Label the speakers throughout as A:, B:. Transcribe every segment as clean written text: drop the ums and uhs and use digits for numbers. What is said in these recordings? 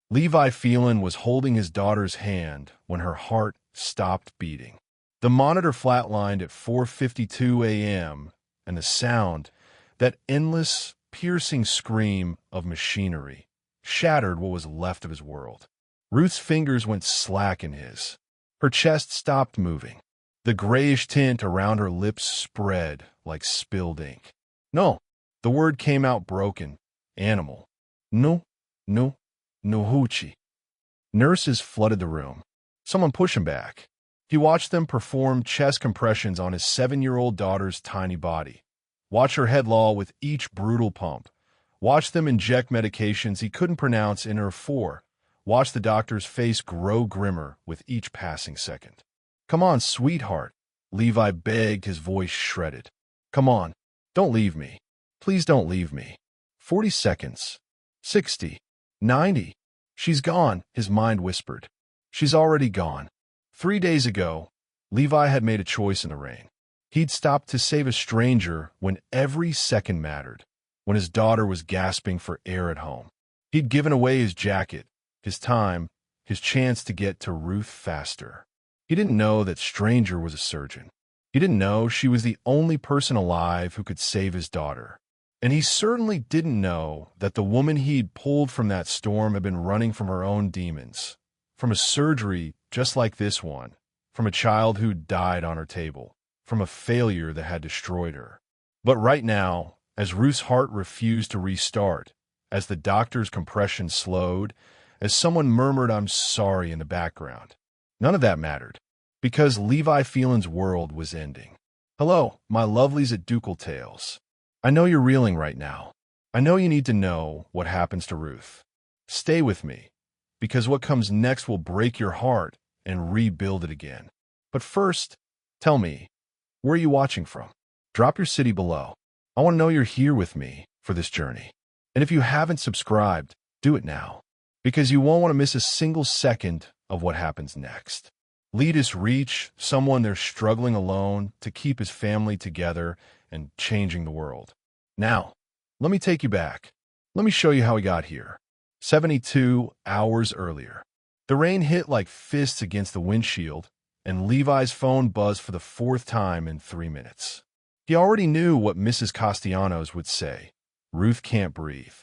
A: Levi Phelan was holding his daughter's hand when her heart stopped beating. The monitor flatlined at 4:52 a.m., and the sound, that endless, piercing scream of machinery, shattered what was left of his world. Ruth's fingers went slack in his. Her chest stopped moving. The grayish tint around her lips spread like spilled ink. No, the word came out broken. Animal. No, no, no hoochie. Nurses flooded the room. Someone pushed him back. He watched them perform chest compressions on his 7-year-old daughter's tiny body. Watch her head loll with each brutal pump. Watch them inject medications he couldn't pronounce in her 4. Watch the doctor's face grow grimmer with each passing second. Come on, sweetheart, Levi begged, his voice shredded. Come on, don't leave me. Please don't leave me. 40 seconds. 60. 90. She's gone, his mind whispered. She's already gone. 3 days ago, Levi had made a choice in the rain. He'd stopped to save a stranger when every second mattered, when his daughter was gasping for air at home. He'd given away his jacket, his time, his chance to get to Ruth faster. He didn't know that stranger was a surgeon. He didn't know she was the only person alive who could save his daughter. And he certainly didn't know that the woman he'd pulled from that storm had been running from her own demons, from a surgery just like this one, from a child who died on her table, from a failure that had destroyed her. But right now, as Ruth's heart refused to restart, as the doctor's compression slowed, as someone murmured, "I'm sorry," in the background, none of that mattered, because Levi Phelan's world was ending. Hello, my lovelies at Ducal Tales. I know you're reeling right now. I know you need to know what happens to Ruth. Stay with me, because what comes next will break your heart and rebuild it again. But first, tell me, where are you watching from? Drop your city below. I want to know you're here with me for this journey. And if you haven't subscribed, do it now, because you won't want to miss a single second of what happens next. Leaders reach someone they're struggling alone to keep his family together and changing the world. Now, let me take you back. Let me show you how he got here. 72 hours earlier. The rain hit like fists against the windshield, and Levi's phone buzzed for the 4th time in 3 minutes. He already knew what Mrs. Castellanos would say. Ruth can't breathe.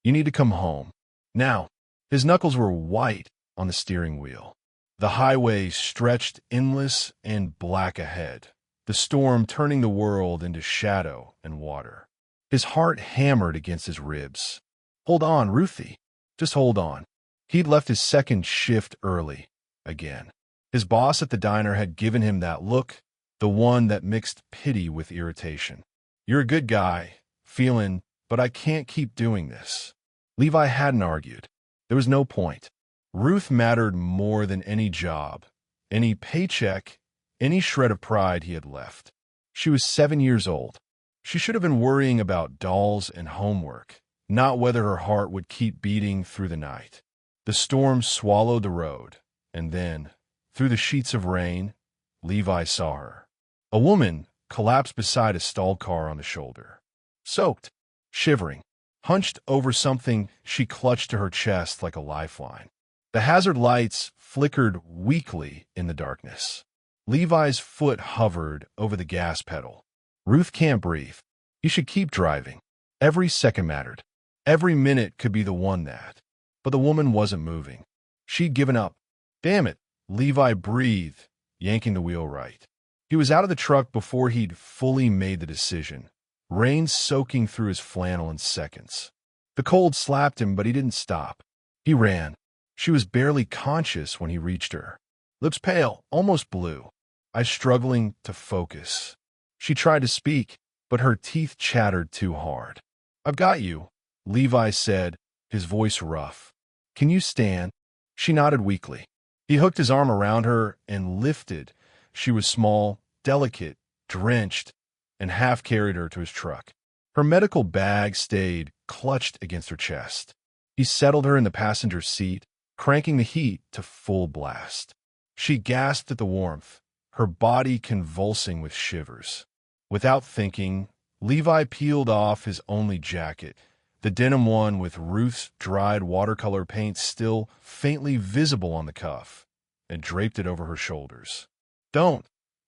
A: You need to come home. Now, his knuckles were white on the steering wheel. The highway stretched endless and black ahead, the storm turning the world into shadow and water. His heart hammered against his ribs. Hold on, Ruthie. Just hold on. He'd left his second shift early, again. His boss at the diner had given him that look, the one that mixed pity with irritation. You're a good guy, Phelan, but I can't keep doing this. Levi hadn't argued. There was no point. Ruth mattered more than any job, any paycheck, any shred of pride he had left. She was 7 years old. She should have been worrying about dolls and homework, not whether her heart would keep beating through the night. The storm swallowed the road, and then, through the sheets of rain, Levi saw her. A woman collapsed beside a stalled car on the shoulder. Soaked, shivering, hunched over something she clutched to her chest like a lifeline. The hazard lights flickered weakly in the darkness. Levi's foot hovered over the gas pedal. Ruth can't breathe. He should keep driving. Every second mattered. Every minute could be the one that. But the woman wasn't moving. She'd given up. Damn it, Levi breathed, yanking the wheel right. He was out of the truck before he'd fully made the decision, rain soaking through his flannel in seconds. The cold slapped him, but he didn't stop. He ran. She was barely conscious when he reached her. Lips pale, almost blue, eyes struggling to focus. She tried to speak, but her teeth chattered too hard. I've got you, Levi said, his voice rough. Can you stand? She nodded weakly. He hooked his arm around her and lifted. She was small, delicate, drenched, and half-carried her to his truck. Her medical bag stayed clutched against her chest. He settled her in the passenger seat, cranking the heat to full blast. She gasped at the warmth, her body convulsing with shivers. Without thinking, Levi peeled off his only jacket, the denim one with Ruth's dried watercolor paint still faintly visible on the cuff, and draped it over her shoulders. "Don't,"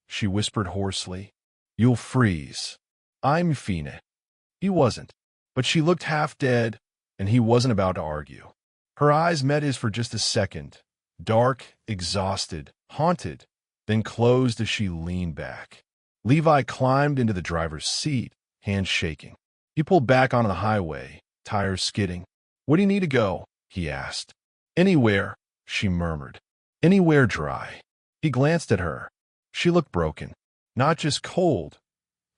A: she whispered hoarsely. "You'll freeze." "I'm Fina." He wasn't, but she looked half dead, and he wasn't about to argue. Her eyes met his for just a second, dark, exhausted, haunted, then closed as she leaned back. Levi climbed into the driver's seat, hands shaking. He pulled back onto the highway, tires skidding. "Where do you need to go?" he asked. "Anywhere," she murmured. "Anywhere dry." He glanced at her. She looked broken, not just cold,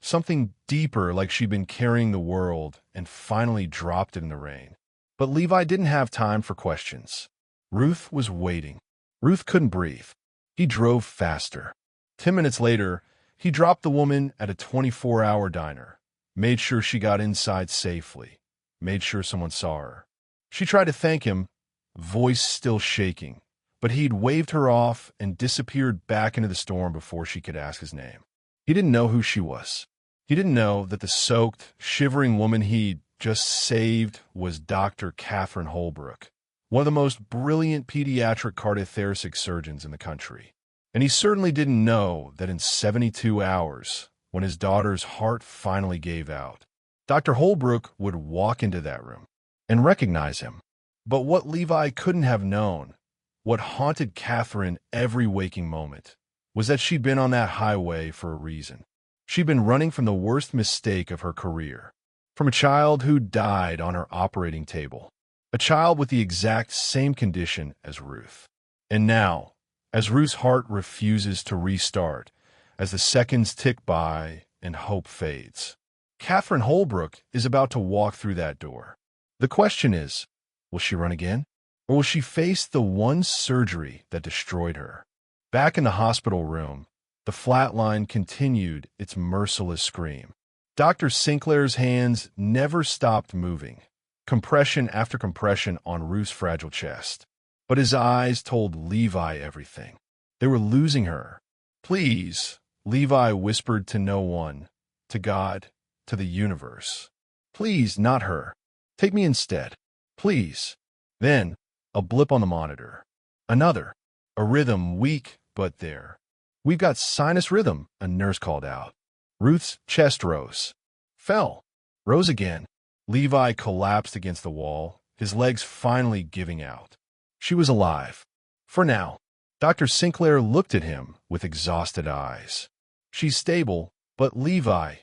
A: something deeper, like she'd been carrying the world and finally dropped it in the rain. But Levi didn't have time for questions. Ruth was waiting. Ruth couldn't breathe. He drove faster. 10 minutes later, he dropped the woman at a 24-hour diner, made sure she got inside safely, made sure someone saw her. She tried to thank him, voice still shaking, but he'd waved her off and disappeared back into the storm before she could ask his name. He didn't know who she was. He didn't know that the soaked, shivering woman he'd just saved was Dr. Catherine Holbrook, one of the most brilliant pediatric cardiothoracic surgeons in the country. And he certainly didn't know that in 72 hours, when his daughter's heart finally gave out, Dr. Holbrook would walk into that room and recognize him. But what Levi couldn't have known, what haunted Catherine every waking moment, was that she'd been on that highway for a reason. She'd been running from the worst mistake of her career, from a child who died on her operating table, a child with the exact same condition as Ruth. And now, as Ruth's heart refuses to restart, as the seconds tick by and hope fades, Catherine Holbrook is about to walk through that door. The question is, will she run again? Or will she face the one surgery that destroyed her? Back in the hospital room, the flatline continued its merciless scream. Dr. Sinclair's hands never stopped moving, compression after compression on Ruth's fragile chest. But his eyes told Levi everything. They were losing her. "Please," Levi whispered to no one, to God, to the universe. "Please, not her. Take me instead. Please." Then, a blip on the monitor. Another. A rhythm, weak but there. "We've got sinus rhythm," a nurse called out. Ruth's chest rose. Fell. Rose again. Levi collapsed against the wall, his legs finally giving out. She was alive. For now. Dr. Sinclair looked at him with exhausted eyes. "She's stable, but Levi,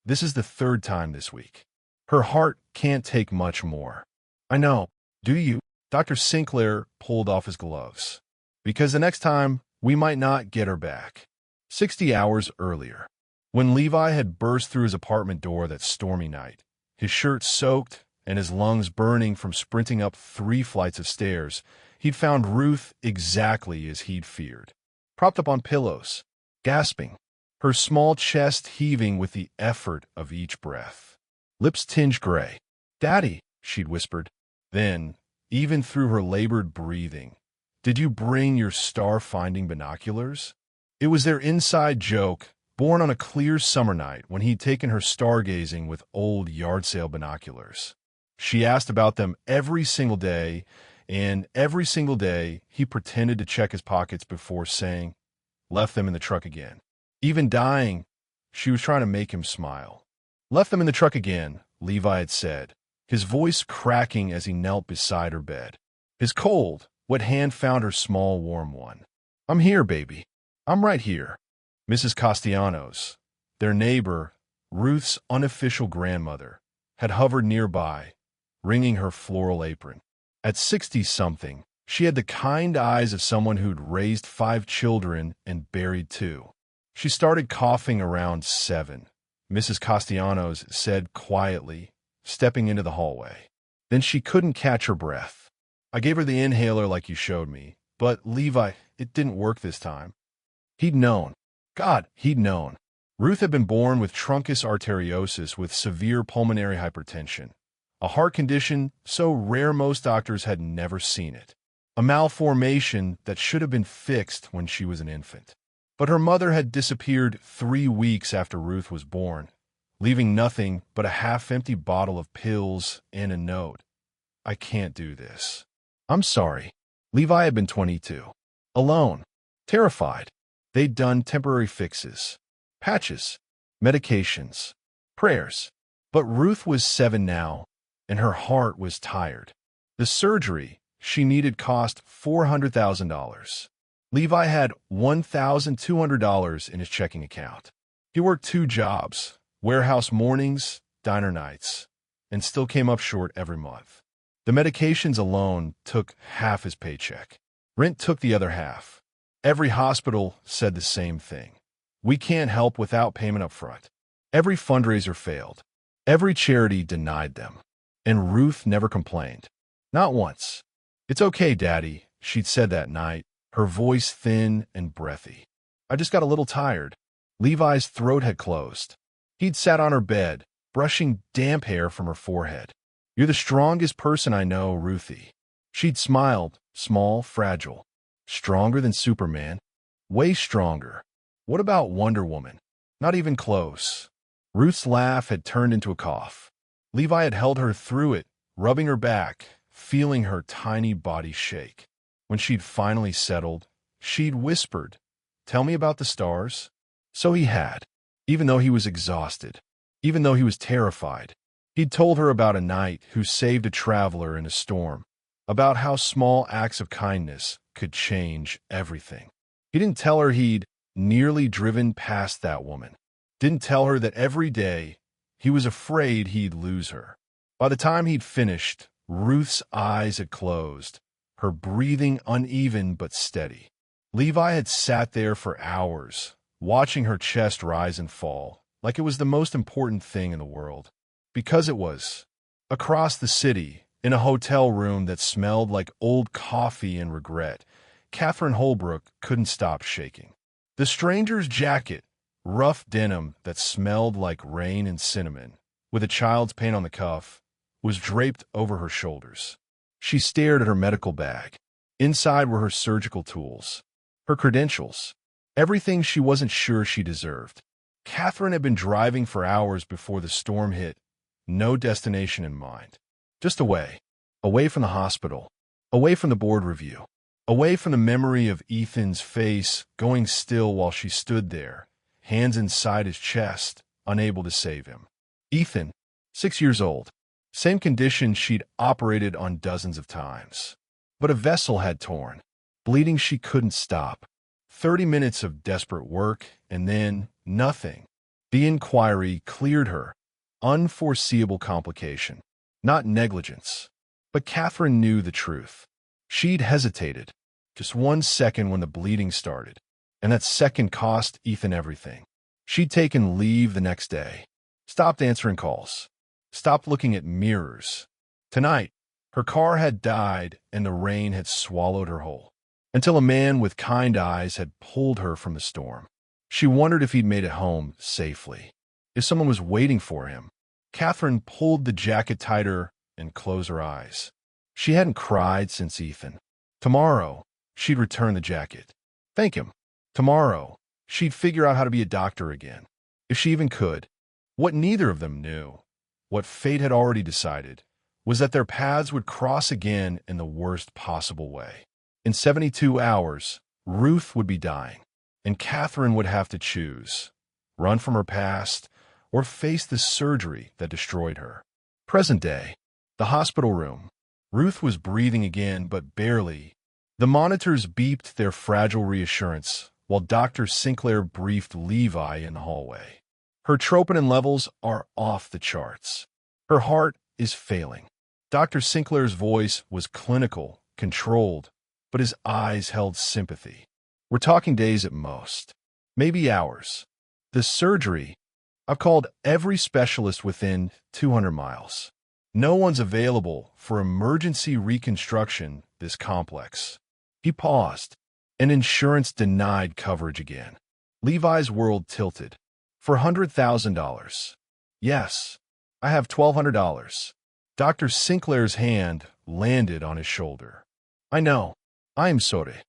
A: this is the third time this week. Her heart can't take much more." "I know. Do you?" Dr. Sinclair pulled off his gloves. "Because the next time, we might not get her back." 60 hours earlier, when Levi had burst through his apartment door that stormy night, his shirt soaked and his lungs burning from sprinting up 3 flights of stairs, he'd found Ruth exactly as he'd feared, propped up on pillows, gasping, her small chest heaving with the effort of each breath. Lips tinged gray. "Daddy," she'd whispered. Then, even through her labored breathing, "Did you bring your star-finding binoculars?" It was their inside joke, born on a clear summer night when he'd taken her stargazing with old yard sale binoculars. She asked about them every single day, and every single day he pretended to check his pockets before saying, "Left them in the truck again." Even dying, she was trying to make him smile. "Left them in the truck again," Levi had said, his voice cracking as he knelt beside her bed. His cold, wet hand found her small, warm one. "I'm here, baby. I'm right here." Mrs. Castellanos, their neighbor, Ruth's unofficial grandmother, had hovered nearby, wringing her floral apron. At 60-something, she had the kind eyes of someone who'd raised 5 children and buried 2. She started coughing around 7, Mrs. Castellanos said quietly, stepping into the hallway. Then she couldn't catch her breath. "I gave her the inhaler like you showed me, but Levi, it didn't work this time." He'd known. God, he'd known. Ruth had been born with truncus arteriosus with severe pulmonary hypertension, a heart condition so rare most doctors had never seen it, a malformation that should have been fixed when she was an infant. But her mother had disappeared 3 weeks after Ruth was born, leaving nothing but a half-empty bottle of pills and a note. I can't do this. I'm sorry. Levi had been 22. Alone. Terrified. They'd done temporary fixes. Patches. Medications. Prayers. But Ruth was 7 now, and her heart was tired. The surgery she needed cost $400,000. Levi had $1,200 in his checking account. He worked 2 jobs, warehouse mornings, diner nights, and still came up short every month. The medications alone took half his paycheck. Rent took the other half. Every hospital said the same thing. We can't help without payment up front. Every fundraiser failed. Every charity denied them. And Ruth never complained. Not once. "It's okay, Daddy," she'd said that night, her voice thin and breathy. "I just got a little tired." Levi's throat had closed. He'd sat on her bed, brushing damp hair from her forehead. "You're the strongest person I know, Ruthie." She'd smiled, small, fragile. "Stronger than Superman? Way stronger. What about Wonder Woman?" "Not even close." Ruth's laugh had turned into a cough. Levi had held her through it, rubbing her back, feeling her tiny body shake. When she'd finally settled, she'd whispered, "Tell me about the stars." So he had, even though he was exhausted, even though he was terrified. He'd told her about a knight who saved a traveler in a storm, about how small acts of kindness could change everything. He didn't tell her he'd nearly driven past that woman. Didn't tell her that every day he was afraid he'd lose her. By the time he'd finished, Ruth's eyes had closed, her breathing uneven but steady. Levi had sat there for hours, watching her chest rise and fall, like it was the most important thing in the world. Because it was. Across the city, in a hotel room that smelled like old coffee and regret, Catherine Holbrook couldn't stop shaking. The stranger's jacket, rough denim that smelled like rain and cinnamon, with a child's paint on the cuff, was draped over her shoulders. She stared at her medical bag. Inside were her surgical tools, her credentials, everything she wasn't sure she deserved. Catherine had been driving for hours before the storm hit, no destination in mind. Just away. Away from the hospital. Away from the board review. Away from the memory of Ethan's face going still while she stood there, hands inside his chest, unable to save him. Ethan, 6 years old. Same condition she'd operated on dozens of times. But a vessel had torn. Bleeding she couldn't stop. 30 minutes of desperate work, and then nothing. The inquiry cleared her. Unforeseeable complication. Not negligence. But Catherine knew the truth. She'd hesitated. Just 1 second when the bleeding started. And that second cost Ethan everything. She'd taken leave the next day. Stopped answering calls. Stopped looking at mirrors. Tonight, her car had died and the rain had swallowed her whole. Until a man with kind eyes had pulled her from the storm. She wondered if he'd made it home safely. If someone was waiting for him. Catherine pulled the jacket tighter and closed her eyes. She hadn't cried since Ethan. Tomorrow, she'd return the jacket. Thank him. Tomorrow, she'd figure out how to be a doctor again. If she even could. What neither of them knew, what fate had already decided, was that their paths would cross again in the worst possible way. In 72 hours, Ruth would be dying, and Catherine would have to choose, run from her past or face the surgery that destroyed her. Present day, the hospital room. Ruth was breathing again, but barely. The monitors beeped their fragile reassurance, while Dr. Sinclair briefed Levi in the hallway. Her troponin levels are off the charts. Her heart is failing. Dr. Sinclair's voice was clinical, controlled, but his eyes held sympathy. We're talking days at most, maybe hours. The surgery, I've called every specialist within 200 miles. No one's available for emergency reconstruction this complex. He paused, and insurance denied coverage again. Levi's world tilted. For $100,000. Yes, I have $1,200. Dr. Sinclair's hand landed on his shoulder. I know. I am sorry.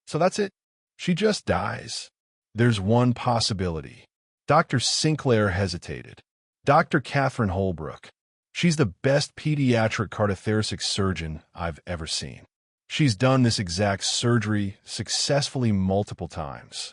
A: So that's it? She just dies. There's one possibility. Dr. Sinclair hesitated. Dr. Catherine Holbrook. She's the best pediatric cardiothoracic surgeon I've ever seen. She's done this exact surgery successfully multiple times.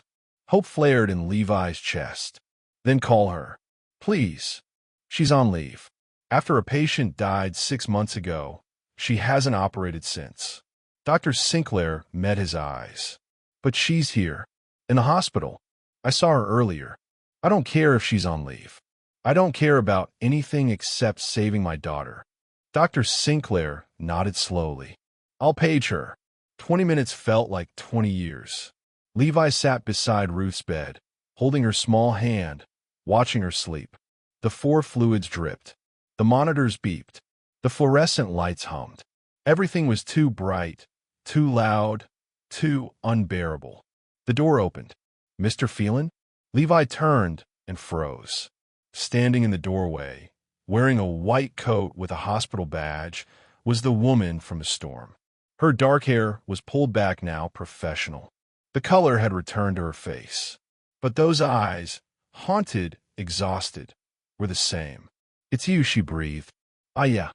A: Hope flared in Levi's chest. Then call her. Please. She's on leave. After a patient died 6 months ago, she hasn't operated since. Dr. Sinclair met his eyes. But she's here. In the hospital. I saw her earlier. I don't care if she's on leave. I don't care about anything except saving my daughter. Dr. Sinclair nodded slowly. I'll page her. 20 minutes felt like 20 years. Levi sat beside Ruth's bed, holding her small hand, watching her sleep. The 4 fluids dripped. The monitors beeped. The fluorescent lights hummed. Everything was too bright, too loud, too unbearable. The door opened. Mr. Phelan? Levi turned and froze. Standing in the doorway, wearing a white coat with a hospital badge, was the woman from the storm. Her dark hair was pulled back now, professional. The color had returned to her face. But those eyes, haunted, exhausted, were the same. It's you, she breathed. Ah, yeah.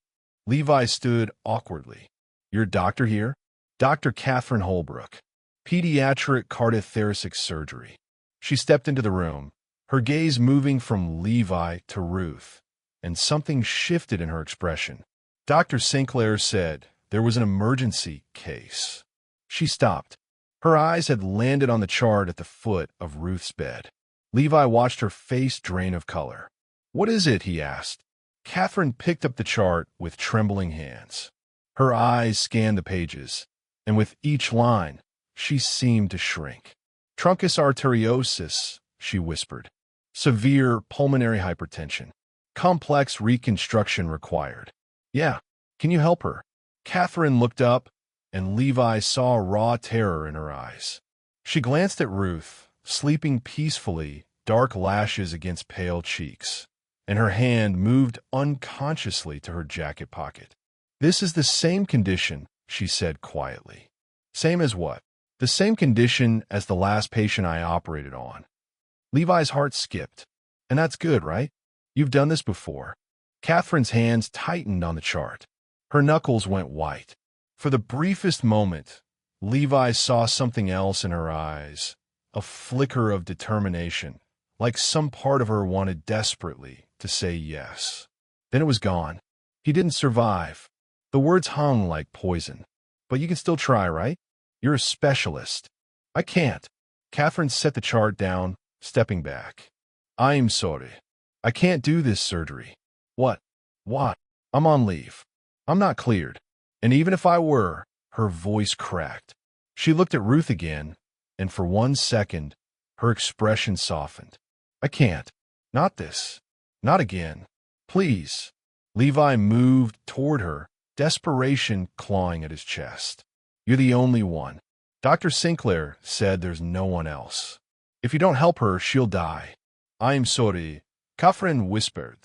A: Levi stood awkwardly. Your doctor here? Dr. Catherine Holbrook. Pediatric cardiothoracic surgery. She stepped into the room, her gaze moving from Levi to Ruth, and something shifted in her expression. Dr. Sinclair said there was an emergency case. She stopped. Her eyes had landed on the chart at the foot of Ruth's bed. Levi watched her face drain of color. What is it? He asked. Catherine picked up the chart with trembling hands. Her eyes scanned the pages, and with each line, she seemed to shrink. Truncus arteriosus, she whispered. Severe pulmonary hypertension. Complex reconstruction required. Yeah, can you help her? Catherine looked up, and Levi saw raw terror in her eyes. She glanced at Ruth, sleeping peacefully, dark lashes against pale cheeks, and her hand moved unconsciously to her jacket pocket. This is the same condition, she said quietly. Same as what? The same condition as the last patient I operated on. Levi's heart skipped. And that's good, right? You've done this before. Catherine's hands tightened on the chart. Her knuckles went white. For the briefest moment, Levi saw something else in her eyes, a flicker of determination, like some part of her wanted desperately to say yes. Then it was gone. He didn't survive. The words hung like poison. But you can still try, right? You're a specialist. I can't. Catherine set the chart down, stepping back. I'm sorry. I can't do this surgery. What? What? I'm on leave. I'm not cleared. And even if I were, her voice cracked. She looked at Ruth again, and for 1 second, her expression softened. I can't. Not this. Not again. Please. Levi moved toward her, desperation clawing at his chest. You're the only one. Dr. Sinclair said there's no one else. If you don't help her, she'll die. I'm sorry, Catherine whispered.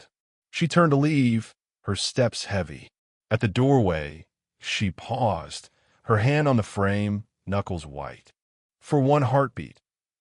A: She turned to leave, her steps heavy. At the doorway, she paused, her hand on the frame, knuckles white. For one heartbeat,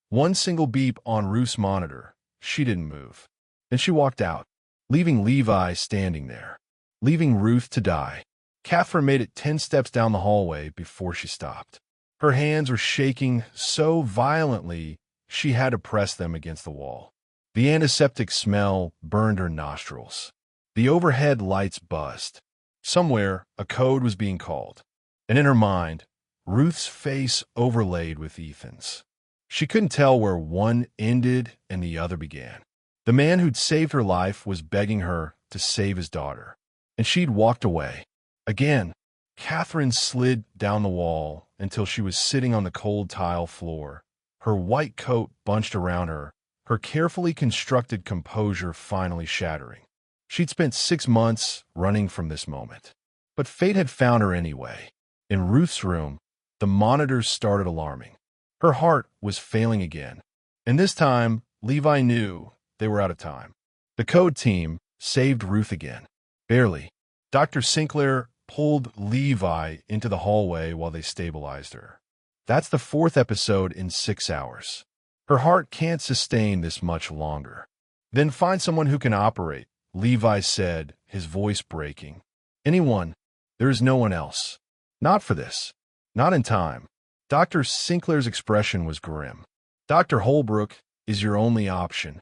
A: one single beep on Ruth's monitor, she didn't move. Then she walked out, leaving Levi standing there, leaving Ruth to die. Catherine made it 10 steps down the hallway before she stopped. Her hands were shaking so violently she had to press them against the wall. The antiseptic smell burned her nostrils. The overhead lights buzzed. Somewhere, a code was being called. And in her mind, Ruth's face overlaid with Ethan's. She couldn't tell where one ended and the other began. The man who'd saved her life was begging her to save his daughter. And she'd walked away. Again, Catherine slid down the wall until she was sitting on the cold tile floor, her white coat bunched around her, her carefully constructed composure finally shattering. She'd spent 6 months running from this moment. But fate had found her anyway. In Ruth's room, the monitors started alarming. Her heart was failing again. And this time, Levi knew they were out of time. The code team saved Ruth again. Barely. Dr. Sinclair pulled Levi into the hallway while they stabilized her. That's the 4th episode in 6 hours. Her heart can't sustain this much longer. Then find someone who can operate, Levi said, his voice breaking. Anyone. There is no one else. Not for this. Not in time. Dr. Sinclair's expression was grim. Dr. Holbrook is your only option.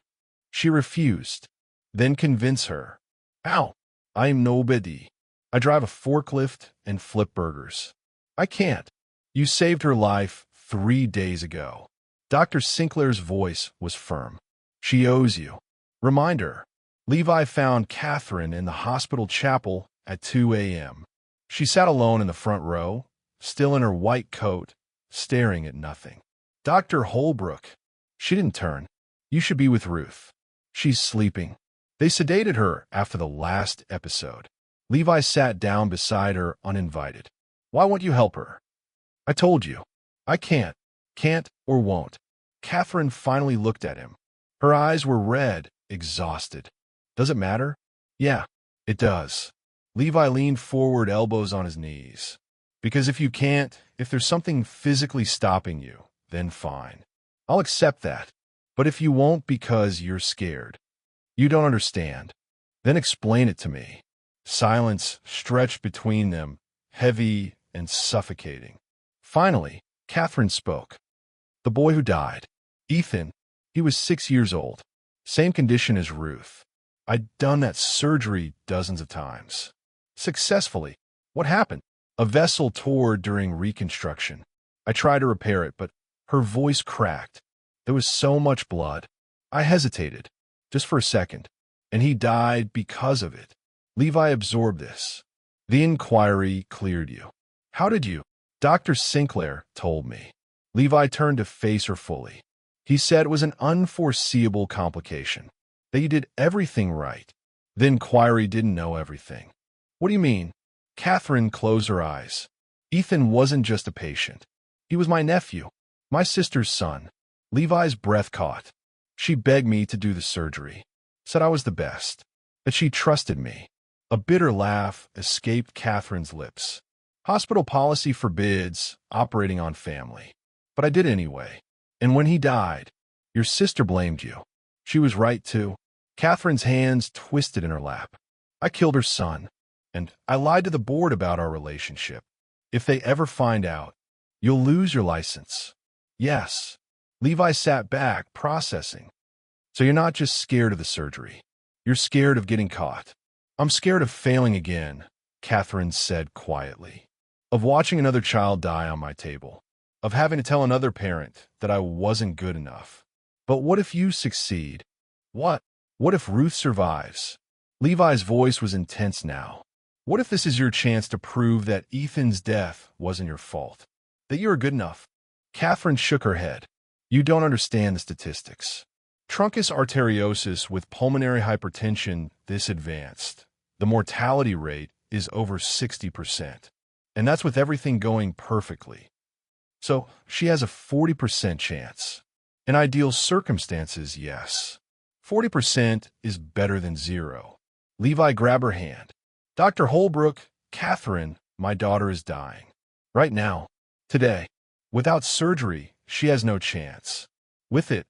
A: She refused. Then convince her. Ow! I am nobody. I drive a forklift and flip burgers. I can't. You saved her life 3 days ago. Dr. Sinclair's voice was firm. She owes you. Remind her. Levi found Catherine in the hospital chapel at 2 a.m. She sat alone in the front row, still in her white coat, staring at nothing. Dr. Holbrook. She didn't turn. You should be with Ruth. She's sleeping. They sedated her after the last episode. Levi sat down beside her uninvited. Why won't you help her? I told you. I can't. Can't or won't. Catherine finally looked at him. Her eyes were red, exhausted. Does it matter? Yeah, it does. Levi leaned forward, elbows on his knees. Because if you can't, if there's something physically stopping you, then fine. I'll accept that. But if you won't because you're scared, you don't understand, then explain it to me. Silence stretched between them, heavy and suffocating. Finally, Catherine spoke. The boy who died. Ethan. He was 6 years old. Same condition as Ruth. I'd done that surgery dozens of times. Successfully. What happened? A vessel tore during reconstruction. I tried to repair it, but her voice cracked. There was so much blood. I hesitated, just for a second, and he died because of it. Levi absorbed this. The inquiry cleared you. How did you? Dr. Sinclair told me. Levi turned to face her fully. He said it was an unforeseeable complication, that you did everything right. The inquiry didn't know everything. What do you mean? Catherine closed her eyes. Ethan wasn't just a patient. He was my nephew, my sister's son. Levi's breath caught. She begged me to do the surgery, said I was the best, that she trusted me. A bitter laugh escaped Catherine's lips. Hospital policy forbids operating on family, but I did anyway. And when he died, your sister blamed you. She was right, too. Catherine's hands twisted in her lap. I killed her son, and I lied to the board about our relationship. If they ever find out, you'll lose your license. Yes. Levi sat back, processing. So you're not just scared of the surgery. You're scared of getting caught. I'm scared of failing again, Catherine said quietly. Of watching another child die on my table. Of having to tell another parent that I wasn't good enough. But what if you succeed? What? What if Ruth survives? Levi's voice was intense now. What if this is your chance to prove that Ethan's death wasn't your fault? That you were good enough? Catherine shook her head. You don't understand the statistics. Truncus arteriosus with pulmonary hypertension this advanced, the mortality rate is over 60%. And that's with everything going perfectly. So she has a 40% chance. In ideal circumstances, yes. 40% is better than zero. Levi grabbed her hand. Dr. Holbrook, Catherine, my daughter is dying. Right now. Today. Without surgery, she has no chance. With it,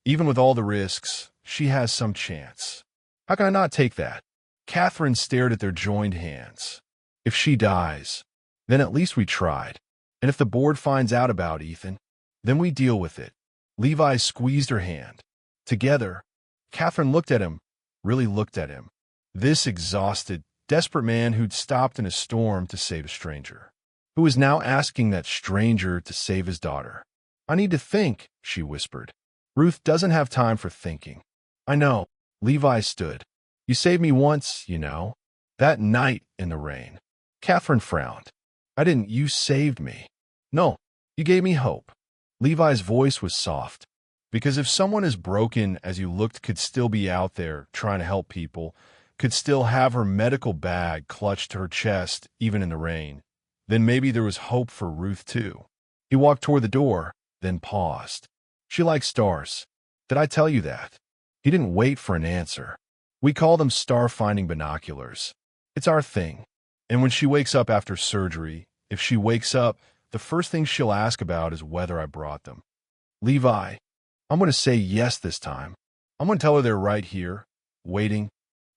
A: even with all the risks, she has some chance. How can I not take that? Catherine stared at their joined hands. If she dies, then at least we tried. And if the board finds out about Ethan, then we deal with it. Levi squeezed her hand. Together, Catherine looked at him, really looked at him. This exhausted, desperate man who'd stopped in a storm to save a stranger, who was now asking that stranger to save his daughter. I need to think, she whispered. Ruth doesn't have time for thinking. I know. Levi stood. You saved me once, you know. That night in the rain. Catherine frowned. I didn't. You saved me. No, you gave me hope. Levi's voice was soft. Because if someone as broken as you looked could still be out there trying to help people, could still have her medical bag clutched to her chest even in the rain, then maybe there was hope for Ruth too. He walked toward the door, then paused. She likes stars. Did I tell you that? He didn't wait for an answer. We call them star-finding binoculars. It's our thing. And when she wakes up after surgery, if she wakes up, the first thing she'll ask about is whether I brought them. Levi, I'm going to say yes this time. I'm going to tell her they're right here, waiting,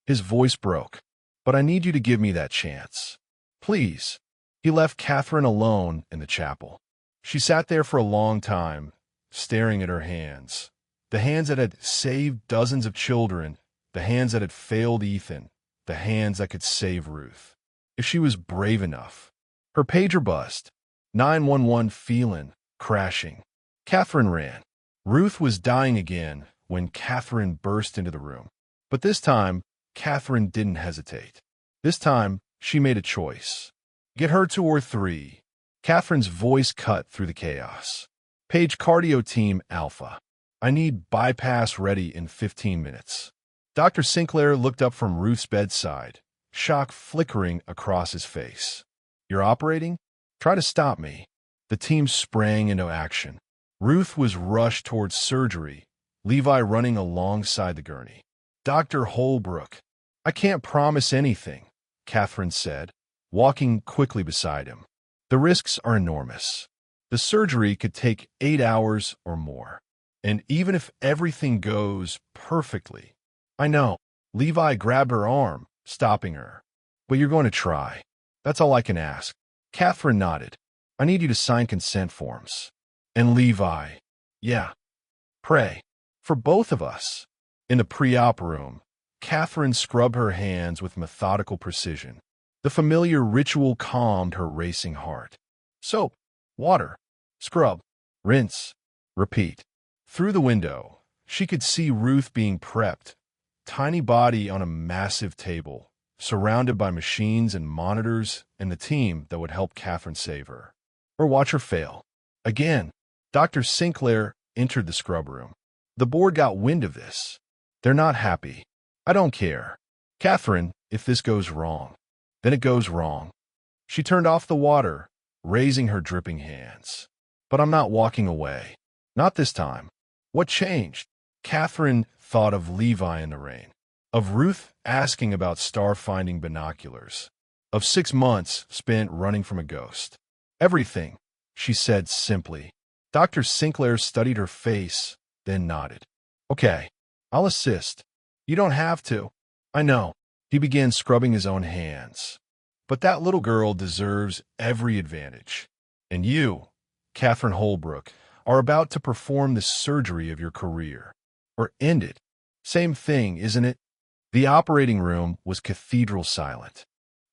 A: His voice broke. But I need you to give me that chance. Please. He left Catherine alone in the chapel. She sat there for a long time, staring at her hands. The hands that had saved dozens of children, the hands that had failed Ethan, the hands that could save Ruth. If she was brave enough. Her pager buzzed. 911 feeling, crashing. Catherine ran. Ruth was dying again when Catherine burst into the room. But this time, Catherine didn't hesitate. This time, she made a choice. Get her 2 or 3. Catherine's voice cut through the chaos. Page cardio team Alpha. I need bypass ready in 15 minutes. Dr. Sinclair looked up from Ruth's bedside, shock flickering across his face. You're operating? Try to stop me. The team sprang into action. Ruth was rushed towards surgery, Levi running alongside the gurney. Dr. Holbrook. I can't promise anything, Catherine said, walking quickly beside him. The risks are enormous. The surgery could take 8 hours or more. And even if everything goes perfectly, I know. Levi grabbed her arm, stopping her. But you're going to try. That's all I can ask. Catherine nodded. I need you to sign consent forms. And Levi. Yeah. Pray. For both of us. In the pre-op room, Catherine scrubbed her hands with methodical precision. The familiar ritual calmed her racing heart. Soap, water, scrub, rinse, repeat. Through the window, she could see Ruth being prepped, tiny body on a massive table, surrounded by machines and monitors and the team that would help Catherine save her. Or watch her fail. Again, Dr. Sinclair entered the scrub room. The board got wind of this. They're not happy. I don't care. Catherine, if this goes wrong, then it goes wrong. She turned off the water, raising her dripping hands. But I'm not walking away. Not this time. What changed? Catherine thought of Levi in the rain, of Ruth asking about star-finding binoculars, of 6 months spent running from a ghost. Everything, she said simply. Dr. Sinclair studied her face, then nodded. Okay, I'll assist. You don't have to. I know. He began scrubbing his own hands. But that little girl deserves every advantage. And you, Catherine Holbrook, are about to perform the surgery of your career. Or end it. Same thing, isn't it? The operating room was cathedral silent.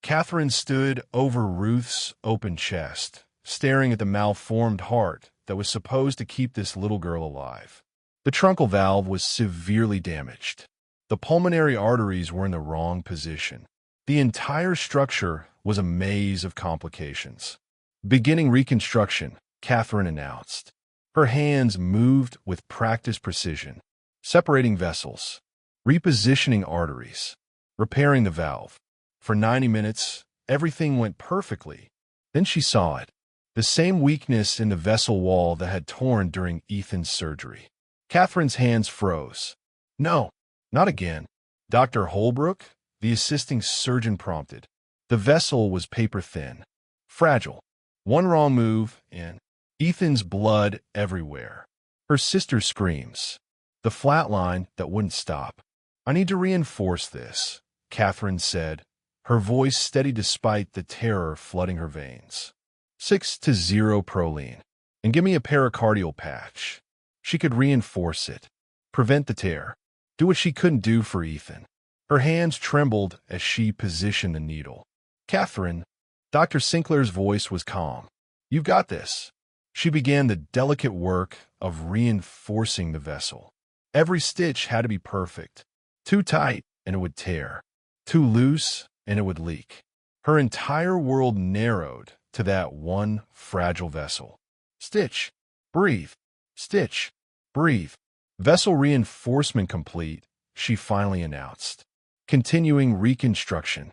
A: Catherine stood over Ruth's open chest, staring at the malformed heart that was supposed to keep this little girl alive. The truncal valve was severely damaged. The pulmonary arteries were in the wrong position. The entire structure was a maze of complications. Beginning reconstruction, Catherine announced. Her hands moved with practiced precision, separating vessels, repositioning arteries, repairing the valve. For 90 minutes, everything went perfectly. Then she saw it, the same weakness in the vessel wall that had torn during Ethan's surgery. Catherine's hands froze. No, not again. Dr. Holbrook, the assisting surgeon prompted. The vessel was paper-thin, fragile. One wrong move, and Ethan's blood everywhere. Her sister's screams. The flat line that wouldn't stop. I need to reinforce this, Catherine said, her voice steady despite the terror flooding her veins. 6-0 proline. And give me a pericardial patch. She could reinforce it, prevent the tear, do what she couldn't do for Ethan. Her hands trembled as she positioned the needle. Catherine, Dr. Sinclair's voice was calm. You've got this. She began the delicate work of reinforcing the vessel. Every stitch had to be perfect. Too tight, and it would tear. Too loose, and it would leak. Her entire world narrowed to that one fragile vessel. Stitch. Breathe. Stitch. Breathe. Vessel reinforcement complete, she finally announced. Continuing reconstruction.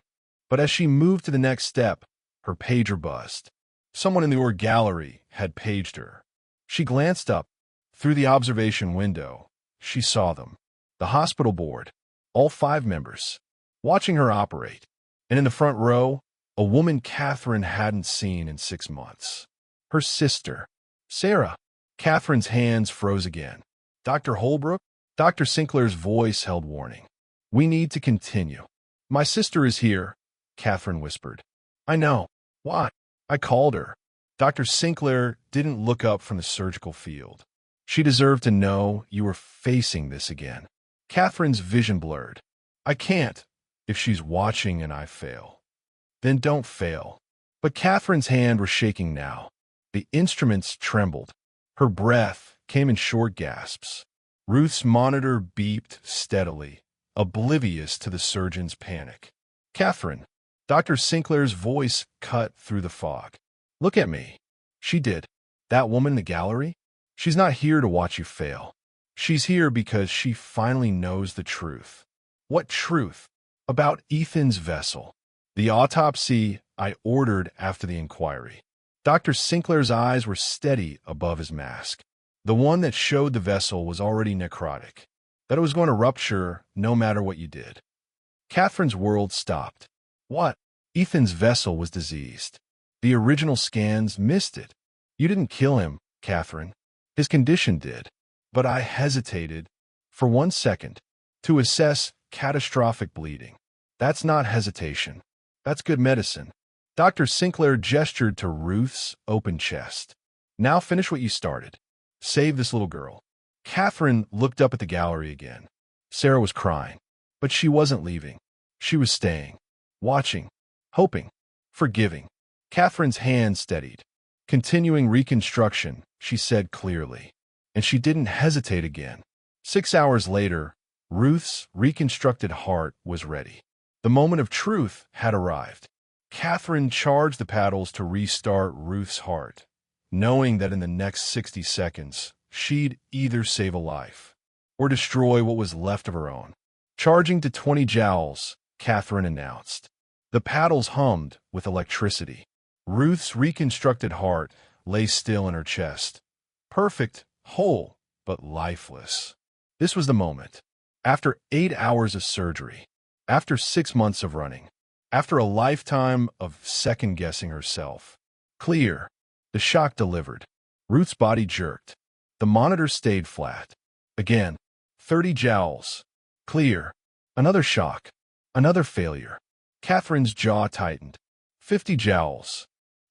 A: But as she moved to the next step, her pager buzzed. Someone in the OR gallery had paged her. She glanced up. Through the observation window, she saw them. The hospital board, all 5 members, watching her operate. And in the front row, a woman Catherine hadn't seen in 6 months. Her sister, Sarah. Catherine's hands froze again. Dr. Holbrook? Dr. Sinclair's voice held warning. We need to continue. My sister is here, Catherine whispered. I know. Why? I called her. Dr. Sinclair didn't look up from the surgical field. She deserved to know you were facing this again. Catherine's vision blurred. I can't. If she's watching and I fail, then don't fail. But Catherine's hand was shaking now. The instruments trembled. Her breath came in short gasps. Ruth's monitor beeped steadily, oblivious to the surgeon's panic. Catherine. Dr. Sinclair's voice cut through the fog. Look at me. She did. That woman in the gallery? She's not here to watch you fail. She's here because she finally knows the truth. What truth? About Ethan's vessel. The autopsy I ordered after the inquiry. Dr. Sinclair's eyes were steady above his mask. The one that showed the vessel was already necrotic, that it was going to rupture no matter what you did. Catherine's world stopped. What? Ethan's vessel was diseased. The original scans missed it. You didn't kill him, Catherine. His condition did. But I hesitated, for 1 second, to assess catastrophic bleeding. That's not hesitation. That's good medicine. Dr. Sinclair gestured to Ruth's open chest. Now finish what you started. Save this little girl. Catherine looked up at the gallery again. Sarah was crying, but she wasn't leaving. She was staying, watching, hoping, forgiving. Catherine's hand steadied. Continuing reconstruction, she said clearly. And she didn't hesitate again. 6 hours later, Ruth's reconstructed heart was ready. The moment of truth had arrived. Catherine charged the paddles to restart Ruth's heart, knowing that in the next 60 seconds, she'd either save a life or destroy what was left of her own. Charging to 20 joules, Catherine announced. The paddles hummed with electricity. Ruth's reconstructed heart lay still in her chest. Perfect, whole, but lifeless. This was the moment. After 8 hours of surgery, after 6 months of running, after a lifetime of second-guessing herself. Clear. The shock delivered. Ruth's body jerked. The monitor stayed flat. Again. 30 joules. Clear. Another shock. Another failure. Catherine's jaw tightened. 50 joules.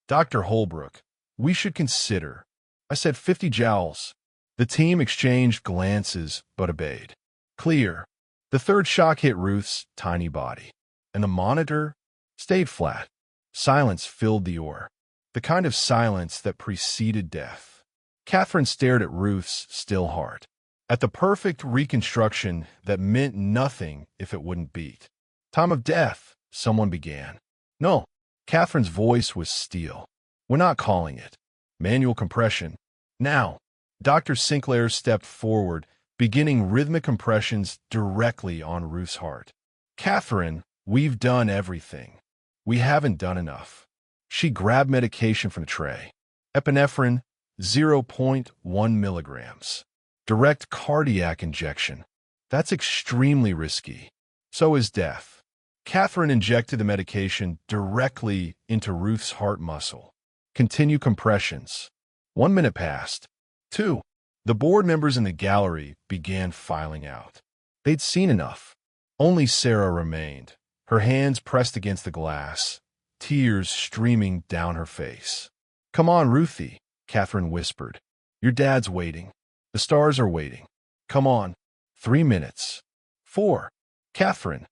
A: Dr. Holbrook, we should consider. I said 50 joules. The team exchanged glances but obeyed. Clear. The third shock hit Ruth's tiny body, and the monitor stayed flat. Silence filled the OR, the kind of silence that preceded death. Catherine stared at Ruth's still heart, at the perfect reconstruction that meant nothing if it wouldn't beat. Time of death, someone began. No, Catherine's voice was steel. We're not calling it. Manual compression. Now. Dr. Sinclair stepped forward, beginning rhythmic compressions directly on Ruth's heart. Catherine, we've done everything. We haven't done enough. She grabbed medication from the tray. Epinephrine, 0.1 milligrams. Direct cardiac injection. That's extremely risky. So is death. Catherine injected the medication directly into Ruth's heart muscle. Continue compressions. 1 minute passed. 2. The board members in the gallery began filing out. They'd seen enough. Only Sarah remained, her hands pressed against the glass, tears streaming down her face. Come on, Ruthie, Catherine whispered. Your dad's waiting. The stars are waiting. Come on. 3 minutes. 4. Catherine.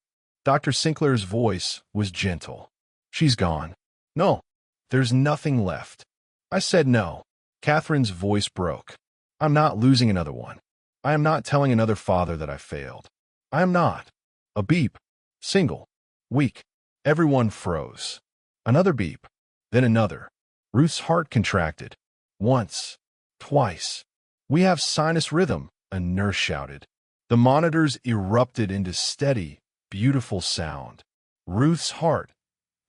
A: Dr. Sinclair's voice was gentle. She's gone. No. There's nothing left. I said no. Catherine's voice broke. I'm not losing another one. I am not telling another father that I failed. I am not. A beep. Single. Weak. Everyone froze. Another beep. Then another. Ruth's heart contracted. Once. Twice. We have sinus rhythm, a nurse shouted. The monitors erupted into steady, beautiful sound. Ruth's heart,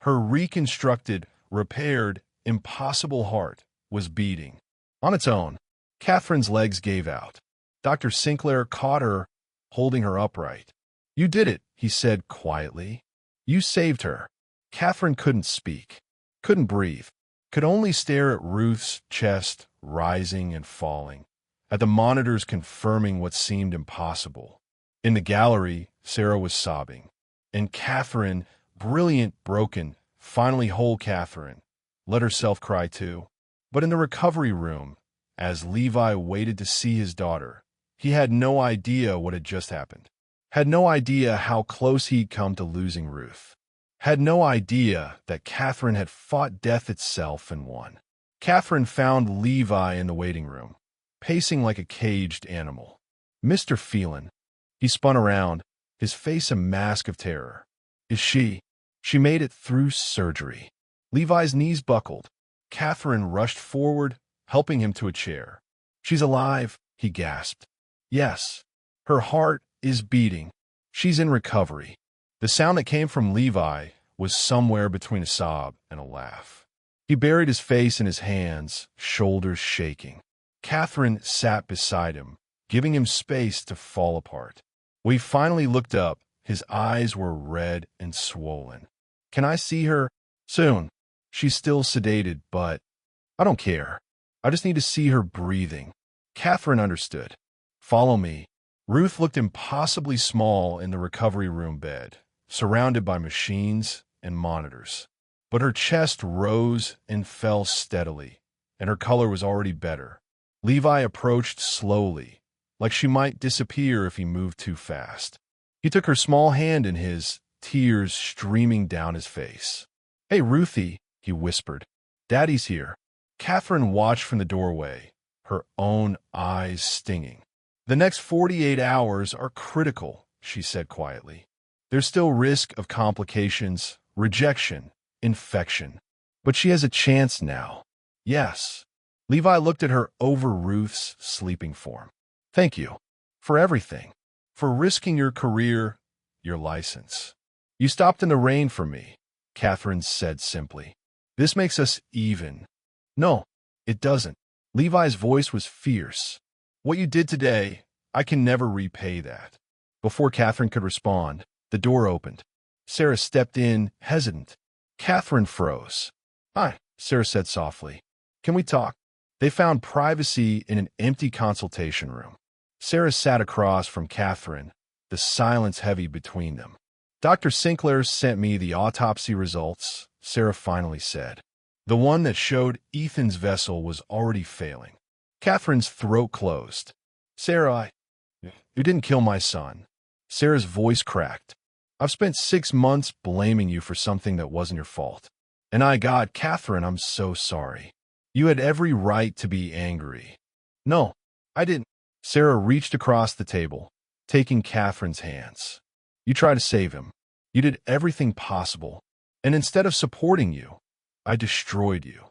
A: her reconstructed, repaired, impossible heart, was beating. On its own, Catherine's legs gave out. Dr. Sinclair caught her, holding her upright. You did it, he said quietly. You saved her. Catherine couldn't speak, couldn't breathe, could only stare at Ruth's chest rising and falling, at the monitors confirming what seemed impossible. In the gallery, Sarah was sobbing. And Catherine, brilliant, broken, finally whole Catherine, let herself cry too. But in the recovery room, as Levi waited to see his daughter, he had no idea what had just happened. Had no idea how close he'd come to losing Ruth. Had no idea that Catherine had fought death itself and won. Catherine found Levi in the waiting room, pacing like a caged animal. Mr. Phelan. He spun around, his face a mask of terror. Is she? She made it through surgery. Levi's knees buckled. Catherine rushed forward, helping him to a chair. She's alive, he gasped. Yes. Her heart is beating. She's in recovery. The sound that came from Levi was somewhere between a sob and a laugh. He buried his face in his hands, shoulders shaking. Catherine sat beside him, giving him space to fall apart. When he finally looked up, his eyes were red and swollen. Can I see her? Soon. She's still sedated, but I don't care. I just need to see her breathing. Catherine understood. Follow me. Ruth looked impossibly small in the recovery room bed, surrounded by machines and monitors. But her chest rose and fell steadily, and her color was already better. Levi approached slowly, like she might disappear if he moved too fast. He took her small hand in his, tears streaming down his face. Hey, Ruthie, he whispered. Daddy's here. Catherine watched from the doorway, her own eyes stinging. The next 48 hours are critical, she said quietly. There's still risk of complications, rejection, infection. But she has a chance now. Yes. Levi looked at her over Ruth's sleeping form. Thank you. For everything. For risking your career, your license. You stopped in the rain for me, Catherine said simply. This makes us even. No, it doesn't. Levi's voice was fierce. What you did today, I can never repay that. Before Catherine could respond, the door opened. Sarah stepped in, hesitant. Catherine froze. Hi, Sarah said softly. Can we talk? They found privacy in an empty consultation room. Sarah sat across from Catherine, the silence heavy between them. Dr. Sinclair sent me the autopsy results, Sarah finally said. The one that showed Ethan's vessel was already failing. Catherine's throat closed. Sarah, you didn't kill my son. Sarah's voice cracked. I've spent 6 months blaming you for something that wasn't your fault. And God, Catherine, I'm so sorry. You had every right to be angry. No, I didn't. Sarah reached across the table, taking Catherine's hands. You tried to save him. You did everything possible. And instead of supporting you, I destroyed you.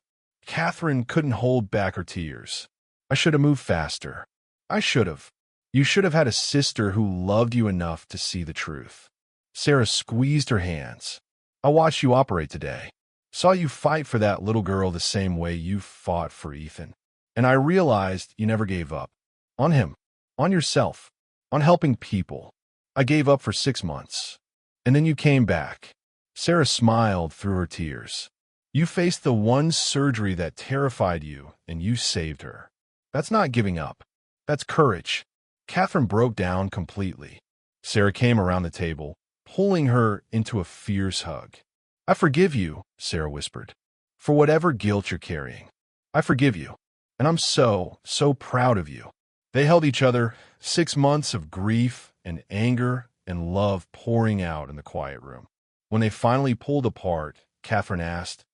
A: Catherine couldn't hold back her tears. I should have moved faster. I should have. You should have had a sister who loved you enough to see the truth. Sarah squeezed her hands. I watched you operate today. Saw you fight for that little girl the same way you fought for Ethan. And I realized you never gave up. On him. On yourself. On helping people. I gave up for 6 months. And then you came back. Sarah smiled through her tears. You faced the one surgery that terrified you, and you saved her. That's not giving up. That's courage. Catherine broke down completely. Sarah came around the table, pulling her into a fierce hug. I forgive you, Sarah whispered, for whatever guilt you're carrying. I forgive you, and I'm so proud of you. They held each other, 6 months of grief and anger and love pouring out in the quiet room. When they finally pulled apart, Catherine asked,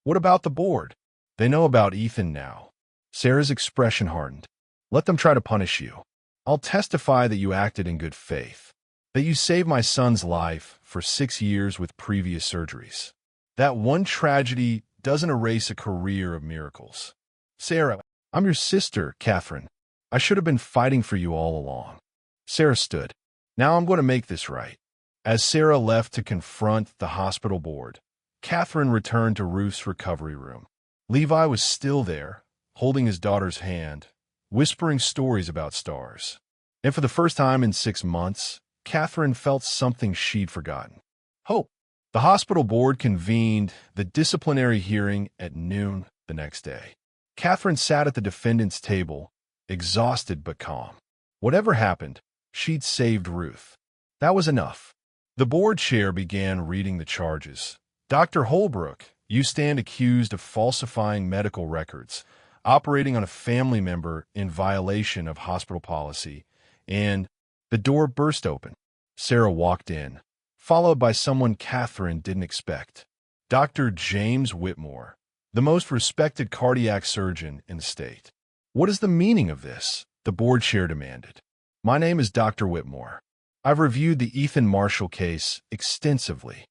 A: What about the board? They know about Ethan now. Sarah's expression hardened. Let them try to punish you. I'll testify that you acted in good faith, that you saved my son's life for 6 years with previous surgeries. That one tragedy doesn't erase a career of miracles. Sarah, I'm your sister, Catherine. I should have been fighting for you all along. Sarah stood. Now I'm going to make this right. As Sarah left to confront the hospital board, Catherine returned to Ruth's recovery room. Levi was still there, holding his daughter's hand, whispering stories about stars. And for the first time in 6 months, Catherine felt something she'd forgotten. Hope. The hospital board convened the disciplinary hearing at noon the next day. Catherine sat at the defendant's table, exhausted but calm. Whatever happened, She'd saved Ruth. That was enough. The board chair began reading the charges. Dr. Holbrook, you stand accused of falsifying medical records, operating on a family member in violation of hospital policy, and the door burst open. Sarah walked in, followed by someone Catherine didn't expect. Dr. James Whitmore, the most respected cardiac surgeon in the state. What is the meaning of this? The board chair demanded. My name is Dr. Whitmore. I've reviewed the Ethan Marshall case extensively.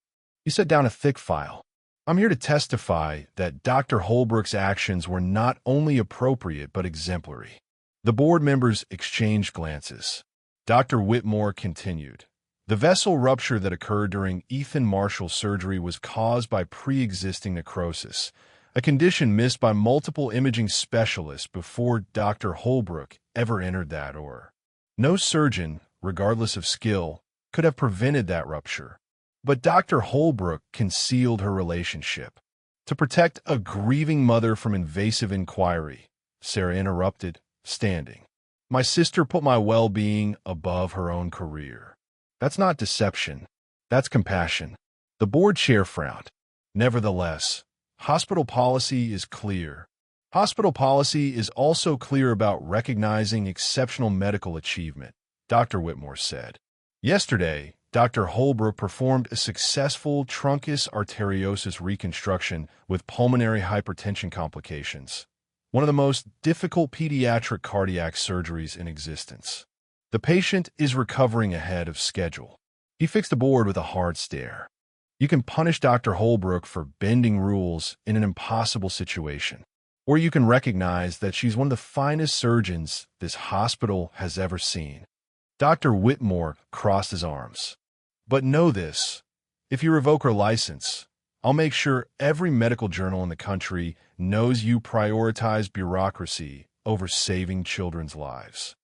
A: He set down a thick file. I'm here to testify that Dr. Holbrook's actions were not only appropriate but exemplary. The board members exchanged glances. Dr. Whitmore continued. The vessel rupture that occurred during Ethan Marshall's surgery was caused by pre-existing necrosis, a condition missed by multiple imaging specialists before Dr. Holbrook ever entered that OR. No surgeon, regardless of skill, could have prevented that rupture. But Dr. Holbrook concealed her relationship. To protect a grieving mother from invasive inquiry, Sarah interrupted, standing. My sister put my well-being above her own career. That's not deception. That's compassion. The board chair frowned. Nevertheless, hospital policy is clear. Hospital policy is also clear about recognizing exceptional medical achievement, Dr. Whitmore said. Yesterday, Dr. Holbrook performed a successful truncus arteriosus reconstruction with pulmonary hypertension complications, one of the most difficult pediatric cardiac surgeries in existence. The patient is recovering ahead of schedule. He fixed the board with a hard stare. You can punish Dr. Holbrook for bending rules in an impossible situation, or you can recognize that she's one of the finest surgeons this hospital has ever seen. Dr. Whitmore crossed his arms. But know this, if you revoke her license, I'll make sure every medical journal in the country knows you prioritize bureaucracy over saving children's lives.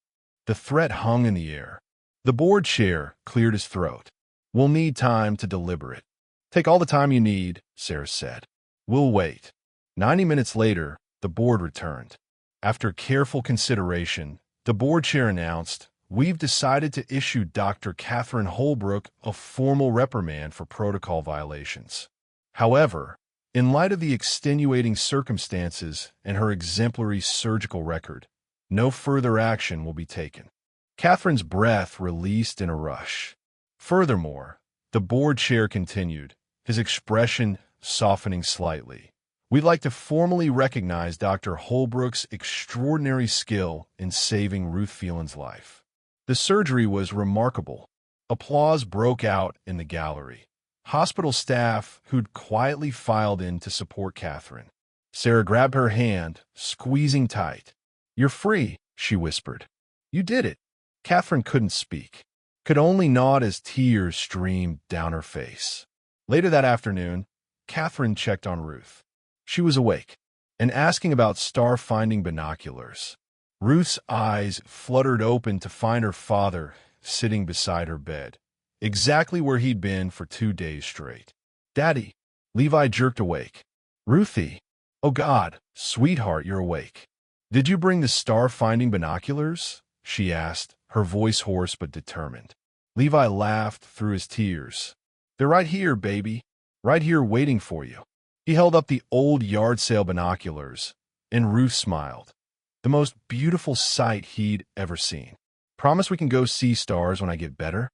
A: The threat hung in the air. The board chair cleared his throat. We'll need time to deliberate. Take all the time you need, Sarah said. We'll wait. 90 minutes later, the board returned. After careful consideration, the board chair announced, we've decided to issue Dr. Catherine Holbrook a formal reprimand for protocol violations. However, in light of the extenuating circumstances and her exemplary surgical record, no further action will be taken. Catherine's breath released in a rush. Furthermore, the board chair continued, his expression softening slightly. We'd like to formally recognize Dr. Holbrook's extraordinary skill in saving Ruth Phelan's life. The surgery was remarkable. Applause broke out in the gallery. Hospital staff who'd quietly filed in to support Catherine. Sarah grabbed her hand, squeezing tight. You're free, she whispered. You did it. Catherine couldn't speak, could only nod as tears streamed down her face. Later that afternoon, Catherine checked on Ruth. She was awake and asking about star-finding binoculars. Ruth's eyes fluttered open to find her father sitting beside her bed, exactly where he'd been for 2 days straight. Daddy, Levi jerked awake. Ruthie, oh God, sweetheart, you're awake. Did you bring the star-finding binoculars? She asked, her voice hoarse but determined. Levi laughed through his tears. They're right here, baby. Right here waiting for you. He held up the old yard sale binoculars, and Ruth smiled. The most beautiful sight he'd ever seen. Promise we can go see stars when I get better?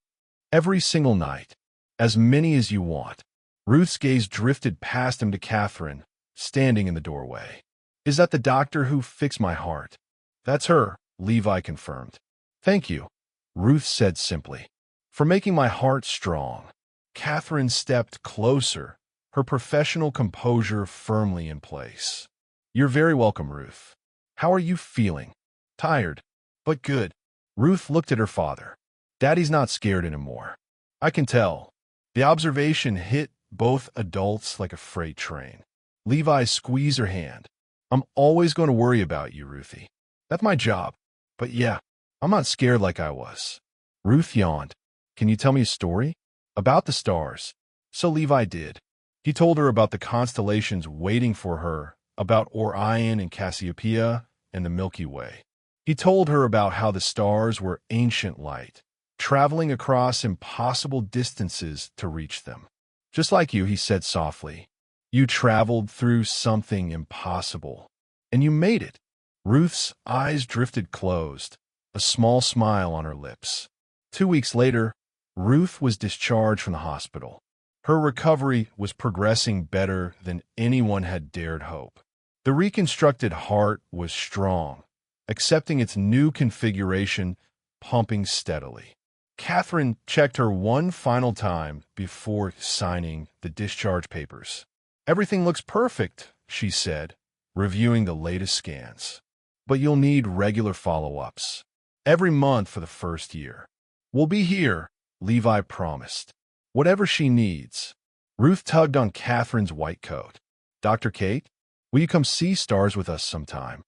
A: Every single night. As many as you want. Ruth's gaze drifted past him to Catherine, standing in the doorway. Is that the doctor who fixed my heart? That's her, Levi confirmed. Thank you, Ruth said simply, for making my heart strong. Catherine stepped closer, her professional composure firmly in place. You're very welcome, Ruth. How are you feeling? Tired, but good. Ruth looked at her father. Daddy's not scared anymore. I can tell. The observation hit both adults like a freight train. Levi squeezed her hand. I'm always going to worry about you, Ruthie. That's my job. But yeah, I'm not scared like I was. Ruth yawned. Can you tell me a story? About the stars. So Levi did. He told her about the constellations waiting for her, about Orion and Cassiopeia and the Milky Way. He told her about how the stars were ancient light, traveling across impossible distances to reach them. Just like you, he said softly. You traveled through something impossible, and you made it. Ruth's eyes drifted closed, a small smile on her lips. 2 weeks later, Ruth was discharged from the hospital. Her recovery was progressing better than anyone had dared hope. The reconstructed heart was strong, accepting its new configuration, pumping steadily. Catherine checked her one final time before signing the discharge papers. Everything looks perfect, she said, reviewing the latest scans. But you'll need regular follow-ups. Every month for the first year. We'll be here, Levi promised. Whatever she needs. Ruth tugged on Catherine's white coat. Dr. Kate, will you come see stars with us sometime?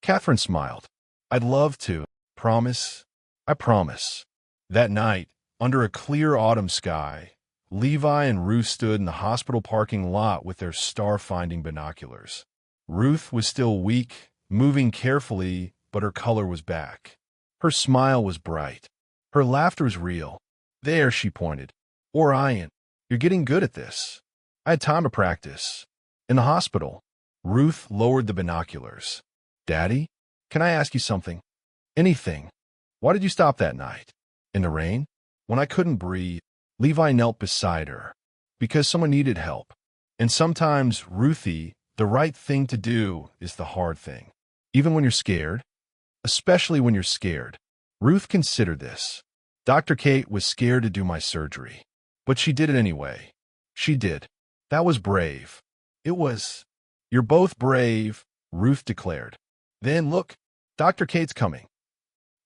A: Catherine smiled. I'd love to. Promise? I promise. That night, under a clear autumn sky, Levi and Ruth stood in the hospital parking lot with their star-finding binoculars. Ruth was still weak, moving carefully, but her color was back. Her smile was bright. Her laughter was real. There, she pointed. Orion, you're getting good at this. I had time to practice. In the hospital, Ruth lowered the binoculars. Daddy, can I ask you something? Anything. Why did you stop that night? In the rain? When I couldn't breathe, Levi knelt beside her. Because someone needed help. And sometimes, Ruthie, the right thing to do is the hard thing. Even when you're scared. Especially when you're scared. Ruth considered this. Dr. Kate was scared to do my surgery. But she did it anyway. She did. That was brave. It was. You're both brave, Ruth declared. Then look, Dr. Kate's coming.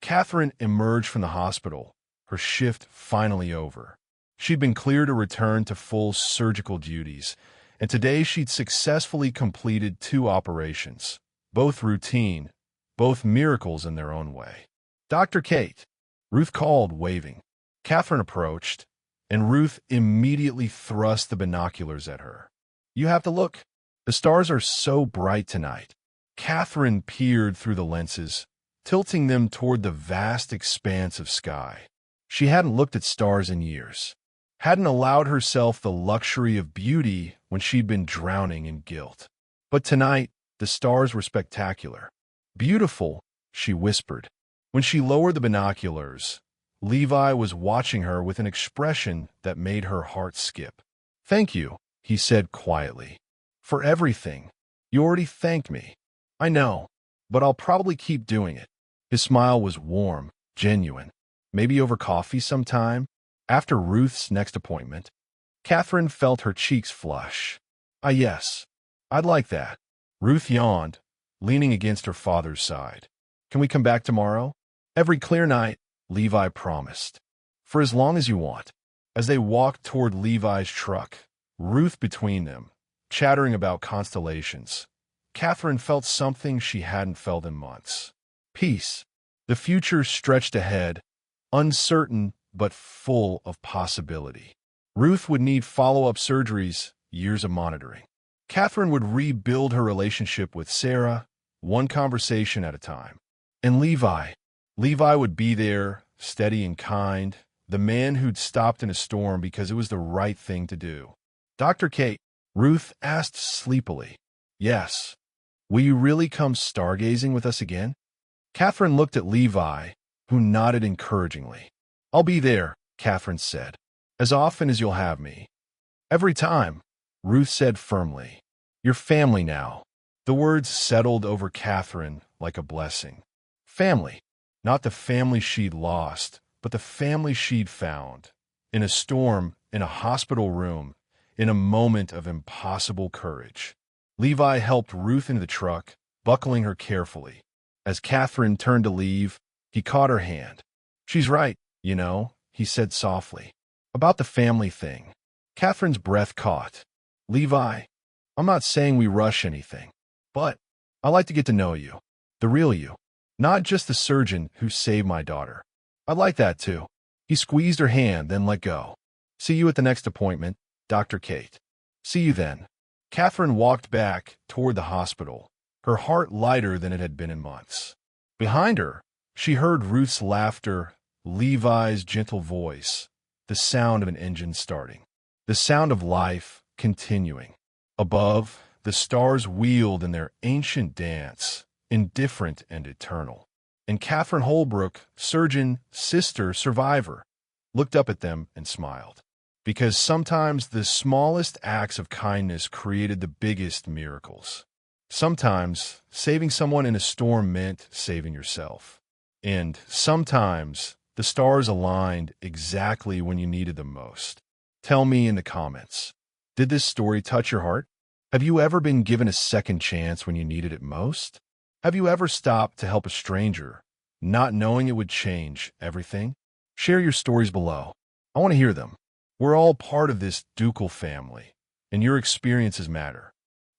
A: Catherine emerged from the hospital, her shift finally over. She'd been cleared to return to full surgical duties, and today she'd successfully completed 2 operations, both routine, both miracles in their own way. Dr. Kate, Ruth called, waving. Catherine approached, and Ruth immediately thrust the binoculars at her. You have to look. The stars are so bright tonight. Catherine peered through the lenses, tilting them toward the vast expanse of sky. She hadn't looked at stars in years, hadn't allowed herself the luxury of beauty when she'd been drowning in guilt. But tonight, the stars were spectacular. Beautiful, she whispered. When she lowered the binoculars, Levi was watching her with an expression that made her heart skip. Thank you, he said quietly. For everything. You already thanked me. I know, but I'll probably keep doing it. His smile was warm, genuine. Maybe over coffee sometime? After Ruth's next appointment, Catherine felt her cheeks flush. Ah, yes. I'd like that. Ruth yawned, leaning against her father's side. Can we come back tomorrow? Every clear night, Levi promised. For as long as you want. As they walked toward Levi's truck, Ruth between them, chattering about constellations, Catherine felt something she hadn't felt in months. Peace. The future stretched ahead, uncertain but full of possibility. Ruth would need follow-up surgeries, years of monitoring. Catherine would rebuild her relationship with Sarah, one conversation at a time. And Levi would be there, steady and kind, the man who'd stopped in a storm because it was the right thing to do. Dr. Kate, Ruth asked sleepily. Yes. Will you really come stargazing with us again? Catherine looked at Levi, who nodded encouragingly. I'll be there, Catherine said, as often as you'll have me. Every time, Ruth said firmly. You're family now. The words settled over Catherine like a blessing. Family. Not the family she'd lost, but the family she'd found. In a storm, in a hospital room, in a moment of impossible courage. Levi helped Ruth into the truck, buckling her carefully. As Catherine turned to leave, he caught her hand. She's right, you know, he said softly. About the family thing. Catherine's breath caught. Levi, I'm not saying we rush anything, but I like to get to know you. The real you. Not just the surgeon who saved my daughter. I like that too. He squeezed her hand, then let go. See you at the next appointment, Dr. Kate. See you then. Catherine walked back toward the hospital, her heart lighter than it had been in months. Behind her, she heard Ruth's laughter, Levi's gentle voice, the sound of an engine starting, the sound of life continuing. Above, the stars wheeled in their ancient dance, indifferent and eternal. And Catherine Holbrook, surgeon, sister, survivor, looked up at them and smiled. Because sometimes the smallest acts of kindness created the biggest miracles. Sometimes saving someone in a storm meant saving yourself. And sometimes the stars aligned exactly when you needed them most. Tell me in the comments, did this story touch your heart? Have you ever been given a second chance when you needed it most? Have you ever stopped to help a stranger, not knowing it would change everything? Share your stories below. I want to hear them. We're all part of this ducal family, and your experiences matter.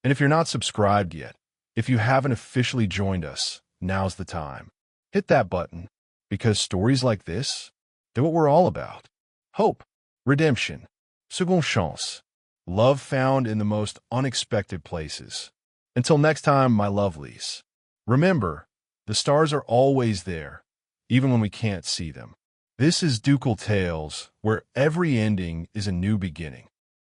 A: And if you're not subscribed yet, if you haven't officially joined us, now's the time. Hit that button, because stories like this, they're what we're all about. Hope, redemption, seconde chance, love found in the most unexpected places. Until next time, my lovelies, remember, the stars are always there, even when we can't see them. This is Ducal Tales, where every ending is a new beginning.